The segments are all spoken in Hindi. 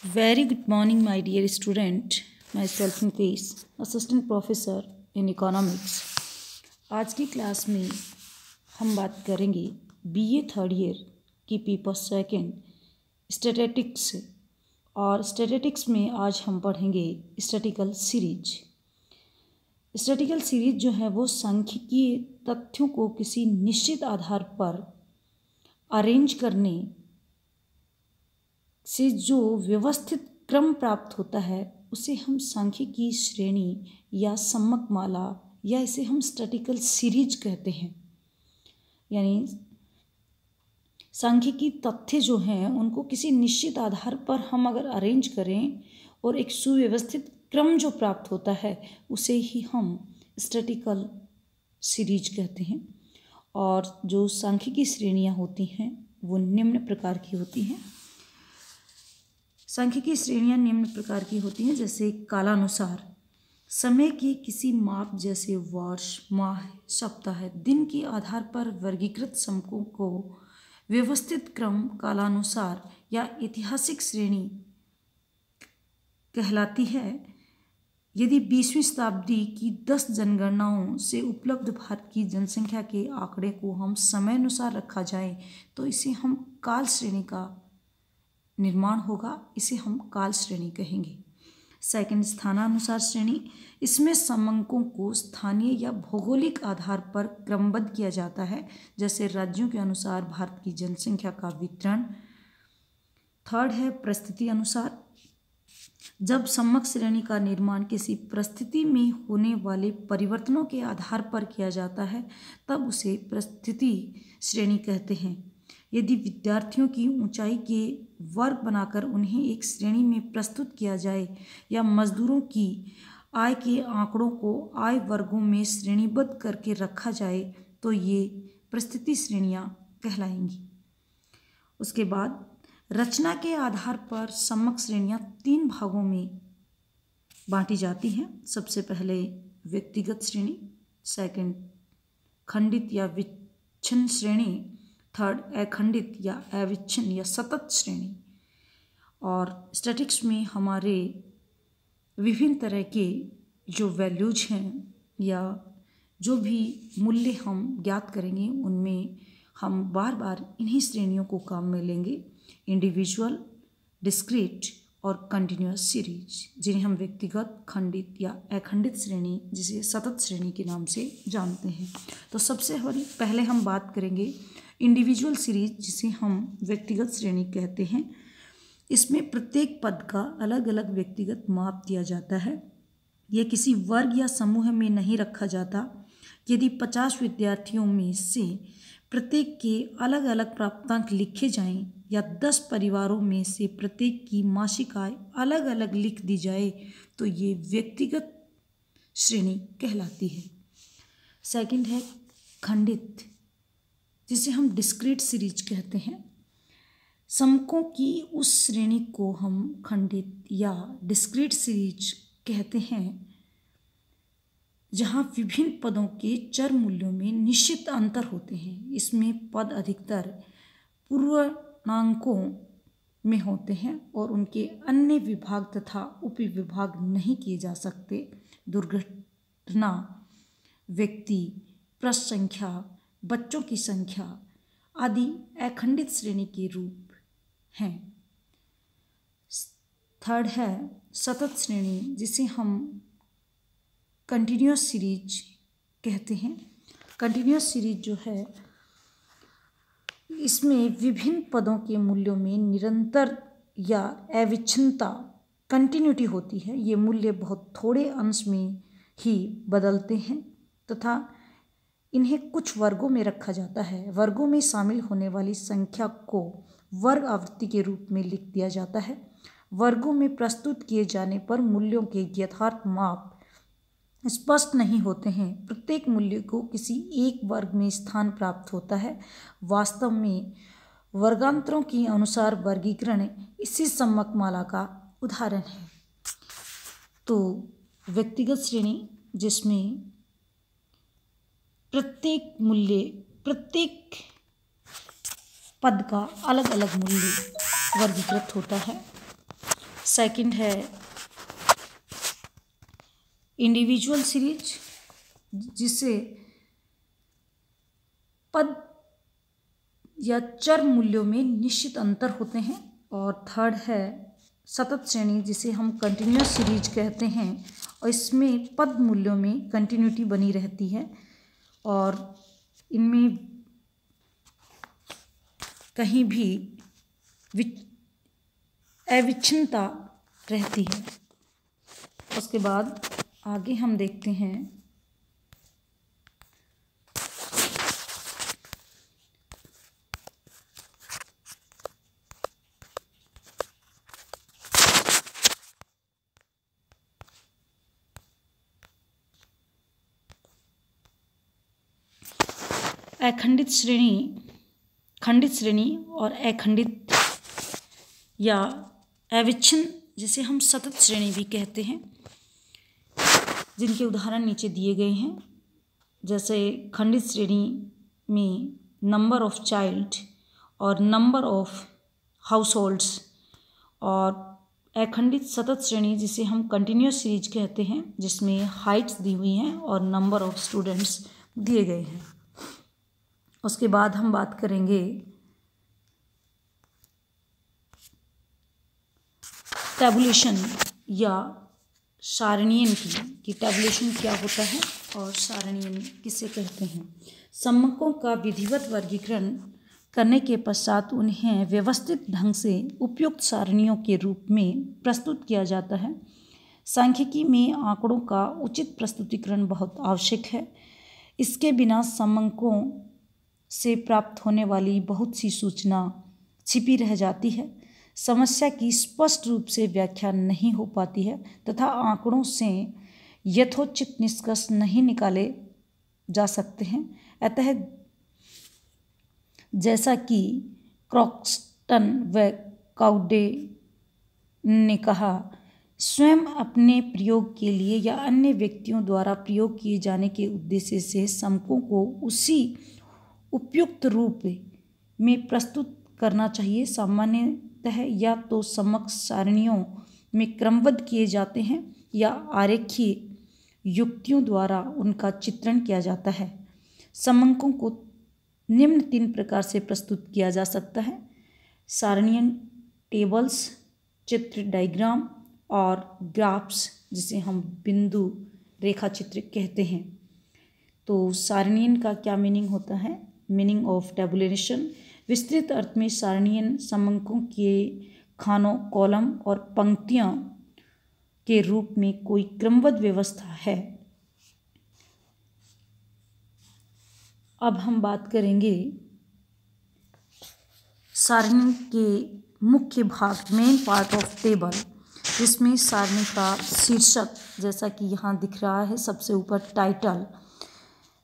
Very good morning, my dear student. Myself Nitesh, Assistant Professor in Economics. आज की क्लास में हम बात करेंगे BA थर्ड ईयर की पेपर सेकंड स्टैटिस्टिक्स और स्टैटिस्टिक्स में आज हम पढ़ेंगे स्टैटिस्टिकल सीरीज। स्टैटिस्टिकल सीरीज जो है वो सांख्यिकीय तथ्यों को किसी निश्चित आधार पर अरेंज करने से जो व्यवस्थित क्रम प्राप्त होता है उसे हम सांख्यिकीय श्रेणी या सम्मकमाला या इसे हम स्टैटिस्टिकल सीरीज कहते हैं। यानी सांख्यिकीय तथ्य जो हैं उनको किसी निश्चित आधार पर हम अगर अरेंज करें और एक सुव्यवस्थित क्रम जो प्राप्त होता है उसे ही हम स्टैटिस्टिकल सीरीज कहते हैं। और जो सांख्यिकीय श्रेणियाँ होती हैं वो निम्न प्रकार की होती हैं। सांख्यिकीय श्रेणियाँ निम्न प्रकार की होती हैं, जैसे कालानुसार समय के किसी माप जैसे वर्ष, माह, सप्ताह, दिन के आधार पर वर्गीकृत समकों को व्यवस्थित क्रम कालानुसार या ऐतिहासिक श्रेणी कहलाती है। यदि 20वीं शताब्दी की 10 जनगणनाओं से उपलब्ध भारत की जनसंख्या के आंकड़े को हम समयानुसार रखा जाए तो इसे हम काल श्रेणी का निर्माण होगा, इसे हम काल श्रेणी कहेंगे। सेकंड, स्थानानुसार श्रेणी, इसमें समंकों को स्थानीय या भौगोलिक आधार पर क्रमबद्ध किया जाता है, जैसे राज्यों के अनुसार भारत की जनसंख्या का वितरण। थर्ड है परिस्थिति अनुसार, जब सम्मक श्रेणी का निर्माण किसी परिस्थिति में होने वाले परिवर्तनों के आधार पर किया जाता है तब उसे परिस्थिति श्रेणी कहते हैं। यदि विद्यार्थियों की ऊंचाई के वर्ग बनाकर उन्हें एक श्रेणी में प्रस्तुत किया जाए या मजदूरों की आय के आंकड़ों को आय वर्गों में श्रेणीबद्ध करके रखा जाए तो ये परिस्थिति श्रेणियाँ कहलाएंगी। उसके बाद रचना के आधार पर सम्मक श्रेणियाँ 3 भागों में बांटी जाती हैं। सबसे पहले व्यक्तिगत श्रेणी, सेकंड खंडित या विच्छिन्न श्रेणी, थर्ड अखंडित या अविच्छिन्न या सतत श्रेणी। और स्टैटिस्टिक्स में हमारे विभिन्न तरह के जो वैल्यूज हैं या जो भी मूल्य हम ज्ञात करेंगे उनमें हम बार बार इन्हीं श्रेणियों को काम में लेंगे, इंडिविजुअल, डिस्क्रीट और कंटिन्यूअस सीरीज, जिन्हें हम व्यक्तिगत, खंडित या अखंडित श्रेणी, जिसे सतत श्रेणी के नाम से जानते हैं। तो सबसे पहले हम बात करेंगे इंडिविजुअल सीरीज, जिसे हम व्यक्तिगत श्रेणी कहते हैं। इसमें प्रत्येक पद का अलग अलग व्यक्तिगत माप दिया जाता है। यह किसी वर्ग या समूह में नहीं रखा जाता। यदि 50 विद्यार्थियों में से प्रत्येक के अलग अलग प्राप्तांक लिखे जाएं या 10 परिवारों में से प्रत्येक की मासिक आय अलग अलग लिख दी जाए तो ये व्यक्तिगत श्रेणी कहलाती है। सेकंड है खंडित, जिसे हम डिस्क्रीट सीरीज कहते हैं। समकों की उस श्रेणी को हम खंडित या डिस्क्रीट सीरीज कहते हैं जहाँ विभिन्न पदों के चर मूल्यों में निश्चित अंतर होते हैं। इसमें पद अधिकतर पूर्णांकों में होते हैं और उनके अन्य विभाग तथा उपविभाग नहीं किए जा सकते। दुर्घटना, व्यक्ति, पृष्ठ संख्या, बच्चों की संख्या आदि अखंडित श्रेणी के रूप हैं। थर्ड है सतत श्रेणी, जिसे हम कंटिन्यूअस सीरीज कहते हैं। कंटिन्यूअस सीरीज जो है इसमें विभिन्न पदों के मूल्यों में निरंतर या अविच्छिन्नता, कंटिन्यूटी होती है। ये मूल्य बहुत थोड़े अंश में ही बदलते हैं तथा इन्हें कुछ वर्गों में रखा जाता है। वर्गों में शामिल होने वाली संख्या को वर्ग आवृत्ति के रूप में लिख दिया जाता है। वर्गों में प्रस्तुत किए जाने पर मूल्यों के यथार्थ माप स्पष्ट नहीं होते हैं। प्रत्येक मूल्य को किसी एक वर्ग में स्थान प्राप्त होता है। वास्तव में वर्गांतरों के अनुसार वर्गीकरण इसी सम्मकमाला का उदाहरण है। तो व्यक्तिगत श्रेणी, जिसमें प्रत्येक मूल्य, प्रत्येक पद का अलग अलग मूल्य वर्गीकृत होता है। सेकंड है इंडिविजुअल सीरीज, जिसे पद या चर मूल्यों में निश्चित अंतर होते हैं। और थर्ड है सतत श्रेणी, जिसे हम कंटिन्यूअस सीरीज कहते हैं, और इसमें पद मूल्यों में कंटिन्यूटी बनी रहती है और इनमें कहीं भी अविच्छिन्नता रहती है। उसके बाद आगे हम देखते हैं अखंडित श्रेणी, खंडित श्रेणी और अखंडित या अविच्छिन्न, जिसे हम सतत श्रेणी भी कहते हैं, जिनके उदाहरण नीचे दिए गए हैं। जैसे खंडित श्रेणी में नंबर ऑफ चाइल्ड और नंबर ऑफ हाउस होल्ड्स, और अखंडित सतत श्रेणी जिसे हम कंटिन्यूअस सीरीज कहते हैं, जिसमें हाइट्स दी हुई हैं और नंबर ऑफ स्टूडेंट्स दिए गए हैं। उसके बाद हम बात करेंगे टैबुलेशन या सारणीयन की टैबुलेशन क्या होता है और सारणीयन किसे कहते हैं। सम्मकों का विधिवत वर्गीकरण करने के पश्चात उन्हें व्यवस्थित ढंग से उपयुक्त सारणियों के रूप में प्रस्तुत किया जाता है। सांख्यिकी में आंकड़ों का उचित प्रस्तुतिकरण बहुत आवश्यक है। इसके बिना सम्मकों से प्राप्त होने वाली बहुत सी सूचना छिपी रह जाती है, समस्या की स्पष्ट रूप से व्याख्या नहीं हो पाती है तथा आंकड़ों से यथोचित निष्कर्ष नहीं निकाले जा सकते हैं। अतः जैसा कि क्रॉक्सटन व काउडे ने कहा, स्वयं अपने प्रयोग के लिए या अन्य व्यक्तियों द्वारा प्रयोग किए जाने के उद्देश्य से सम्मकों को उसी उपयुक्त रूप में प्रस्तुत करना चाहिए। सामान्यतः या तो सम्मक सारणियों में क्रमबद्ध किए जाते हैं या आरेखीय युक्तियों द्वारा उनका चित्रण किया जाता है। सम्मकों को निम्न 3 प्रकार से प्रस्तुत किया जा सकता है: सारणियन टेबल्स, चित्र डायग्राम और ग्राफ्स, जिसे हम बिंदु रेखा चित्र कहते हैं। तो सारणियन का क्या मीनिंग होता है? मीनिंग ऑफ टैबुलेशन: विस्तृत अर्थ में सारणियन सम्मकों के खानों, कॉलम और पंक्तियों के रूप में कोई क्रमबद्ध व्यवस्था है। अब हम बात करेंगे सारणी के मुख्य भाग, मेन पार्ट ऑफ टेबल, जिसमें सारणी का शीर्षक, जैसा कि यहाँ दिख रहा है सबसे ऊपर, टाइटल।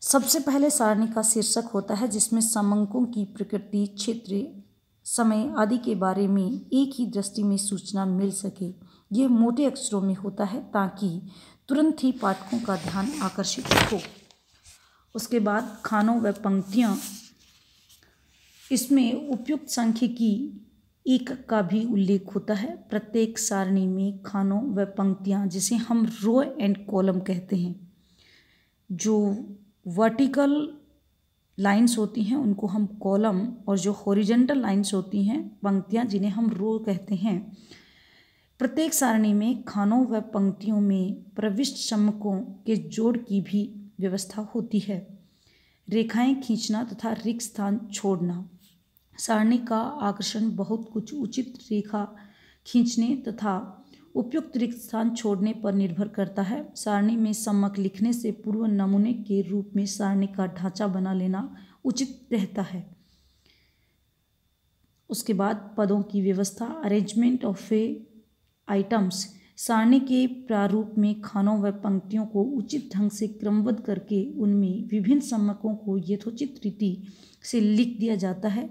सबसे पहले सारणी का शीर्षक होता है, जिसमें सम्मकों की प्रकृति, क्षेत्र, समय आदि के बारे में एक ही दृष्टि में सूचना मिल सके। यह मोटे अक्षरों में होता है ताकि तुरंत ही पाठकों का ध्यान आकर्षित हो। उसके बाद खानों व पंक्तियाँ, इसमें उपयुक्त सांख्यिकी एकक का भी उल्लेख होता है। प्रत्येक सारणी में खानों व पंक्तियाँ, जिसे हम रो एंड कॉलम कहते हैं, जो वर्टिकल लाइंस होती हैं उनको हम कॉलम, और जो हॉरिजॉन्टल लाइंस होती हैं, पंक्तियाँ, जिन्हें हम रो कहते हैं। प्रत्येक सारणी में खानों व पंक्तियों में प्रविष्ट सम्मकों के जोड़ की भी व्यवस्था होती है। रेखाएं खींचना तथा रिक्त स्थान छोड़ना। सारणी का आकर्षण बहुत कुछ उचित रेखा खींचने तथा उपयुक्त रिक्त स्थान छोड़ने पर निर्भर करता है। सारणी में सम्मक लिखने से पूर्व नमूने के रूप में सारणी का ढांचा बना लेना उचित रहता है। उसके बाद पदों की व्यवस्था, अरेंजमेंट ऑफ आइटम्स। सारणी के प्रारूप में खानों व पंक्तियों को उचित ढंग से क्रमबद्ध करके उनमें विभिन्न सम्मकों को यथोचित रीति से लिख दिया जाता है।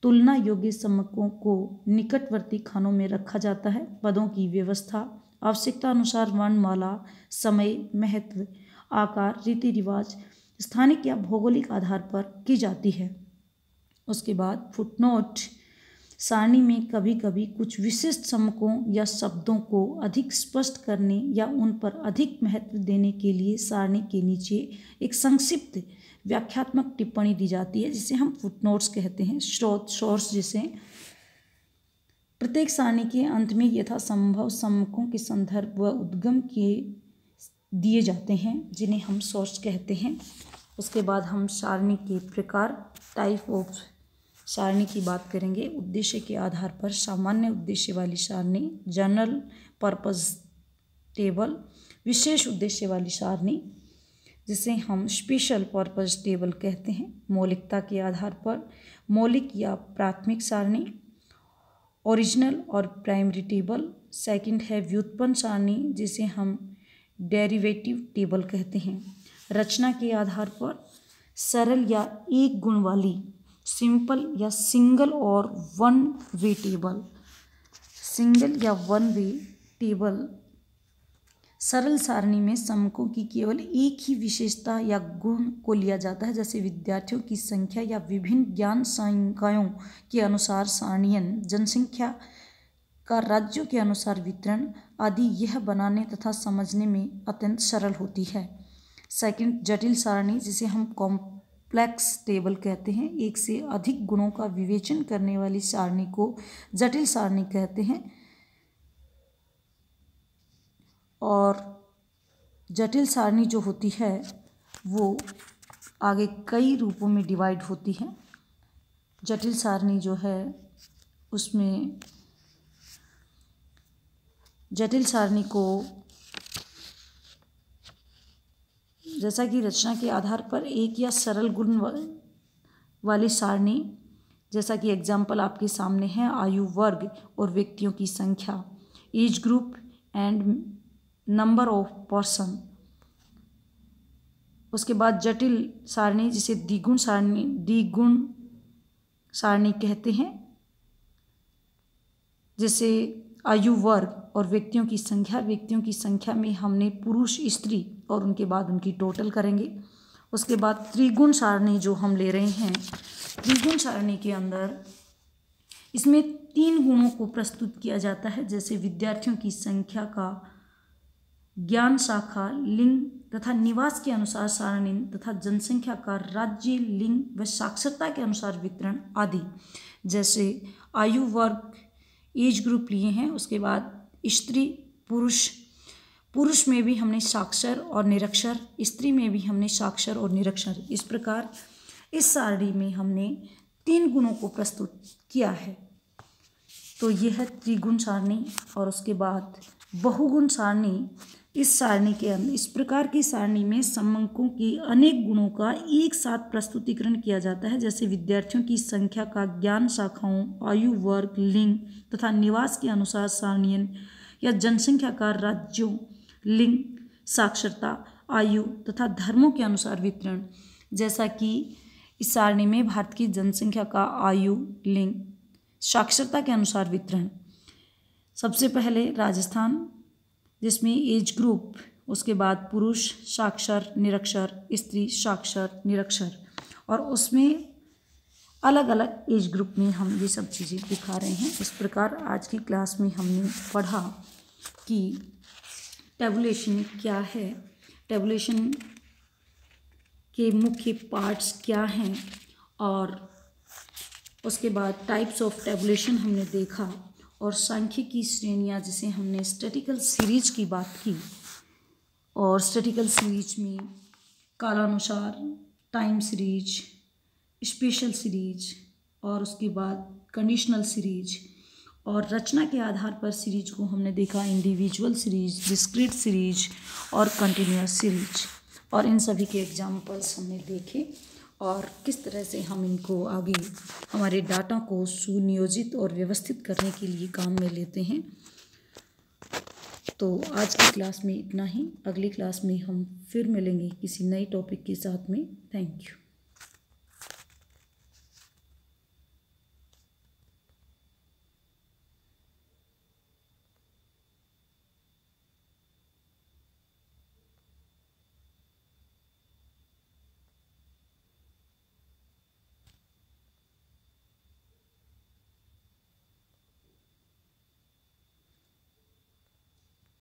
तुलना योग्य सम्मकों को निकटवर्ती खानों में रखा जाता है। पदों की व्यवस्था आवश्यकता अनुसार वर्णमाला, समय, महत्व, आकार, रीति रिवाज, स्थानिक या भौगोलिक आधार पर की जाती है। उसके बाद फुटनोट। सारणी में कभी कभी कुछ विशिष्ट समकों या शब्दों को अधिक स्पष्ट करने या उन पर अधिक महत्व देने के लिए सारणी के नीचे एक संक्षिप्त व्याख्यात्मक टिप्पणी दी जाती है, जिसे हम फुटनोट्स कहते हैं, स्रोत सोर्स जिसे। प्रत्येक सारणी के अंत में यथासंभव समकों के संदर्भ व उद्गम के दिए जाते हैं, जिन्हें हम सोर्स कहते हैं। उसके बाद हम सारणी के प्रकार, टाइप ऑफ सारणी की बात करेंगे। उद्देश्य के आधार पर सामान्य उद्देश्य वाली सारणी, जनरल पर्पस टेबल, विशेष उद्देश्य वाली सारणी जिसे हम स्पेशल पर्पस टेबल कहते हैं। मौलिकता के आधार पर मौलिक या प्राथमिक सारणी, ओरिजिनल और प्राइमरी टेबल। सेकंड है व्युत्पन्न सारणी जिसे हम डेरिवेटिव टेबल कहते हैं। रचना के आधार पर सरल या एक गुण वाली, सिंपल या सिंगल और वन वे टेबल। सिंगल या वन वे टेबल सरल सारणी में समकों की केवल एक ही विशेषता या गुण को लिया जाता है, जैसे विद्यार्थियों की संख्या या विभिन्न ज्ञान संकायों के अनुसार सारणियन, जनसंख्या का राज्यों के अनुसार वितरण आदि। यह बनाने तथा समझने में अत्यंत सरल होती है। सेकंड, जटिल सारणी जिसे हम कॉम्प्लेक्स टेबल कहते हैं। एक से अधिक गुणों का विवेचन करने वाली सारणी को जटिल सारणी कहते हैं। और जटिल सारणी जो होती है वो आगे कई रूपों में डिवाइड होती है। जटिल सारणी जो है उसमें जटिल सारणी को जैसा कि रचना के आधार पर एक या सरल गुण वाली सारणी, जैसा कि एग्जाम्पल आपके सामने है, आयु वर्ग और व्यक्तियों की संख्या, age group and number of person. उसके बाद जटिल सारणी जिसे द्विगुण सारणी कहते हैं, जैसे आयु वर्ग और व्यक्तियों की संख्या में हमने पुरुष, स्त्री और उनके बाद उनकी टोटल करेंगे। उसके बाद त्रिगुण सारणी जो हम ले रहे हैं, त्रिगुण सारणी के अंदर इसमें 3 गुणों को प्रस्तुत किया जाता है, जैसे विद्यार्थियों की संख्या का ज्ञान शाखा, लिंग तथा निवास के अनुसार सारणी तथा जनसंख्या का राज्य, लिंग व साक्षरता के अनुसार वितरण आदि। जैसे आयु वर्ग, एज ग्रुप लिए हैं। उसके बाद स्त्री, पुरुष में भी हमने साक्षर और निरक्षर, स्त्री में भी हमने साक्षर और निरक्षर। इस प्रकार इस सारणी में हमने 3 गुणों को प्रस्तुत किया है। तो यह है त्रिगुण सारणी। और उसके बाद बहुगुण सारणी। इस सारणी के अंदर, इस प्रकार की सारणी में समकों के अनेक गुणों का एक साथ प्रस्तुतिकरण किया जाता है, जैसे विद्यार्थियों की संख्या का ज्ञान शाखाओं, आयु वर्ग, लिंग तथा निवास के अनुसार सारणियन या जनसंख्या का राज्यों, लिंग, साक्षरता, आयु तथा धर्मों के अनुसार वितरण। जैसा कि इस सारणी में भारत की जनसंख्या का आयु, लिंग, साक्षरता के अनुसार वितरण। सबसे पहले राजस्थान, जिसमें एज ग्रुप, उसके बाद पुरुष, साक्षर, निरक्षर, स्त्री, साक्षर, निरक्षर, और उसमें अलग अलग एज ग्रुप में हम ये सब चीज़ें दिखा रहे हैं। इस प्रकार आज की क्लास में हमने पढ़ा कि टेबुलेशन क्या है, टेबुलेशन के मुख्य पार्ट्स क्या हैं, और उसके बाद टाइप्स ऑफ टेबुलेशन हमने देखा, और सांख्यिकी श्रेणियाँ जिसे हमने स्टैटिकल सीरीज की बात की। और स्टैटिकल सीरीज में कालानुसार, टाइम सीरीज, स्पेशल सीरीज, और उसके बाद कंडीशनल सीरीज। और रचना के आधार पर सीरीज को हमने देखा, इंडिविजुअल सीरीज, डिस्क्रीट सीरीज और कंटिन्यूअस सीरीज। और इन सभी के एग्जाम्पल्स हमने देखे और किस तरह से हम इनको आगे हमारे डाटा को सुनियोजित और व्यवस्थित करने के लिए काम में लेते हैं। तो आज की क्लास में इतना ही। अगली क्लास में हम फिर मिलेंगे किसी नए टॉपिक के साथ में। Thank you.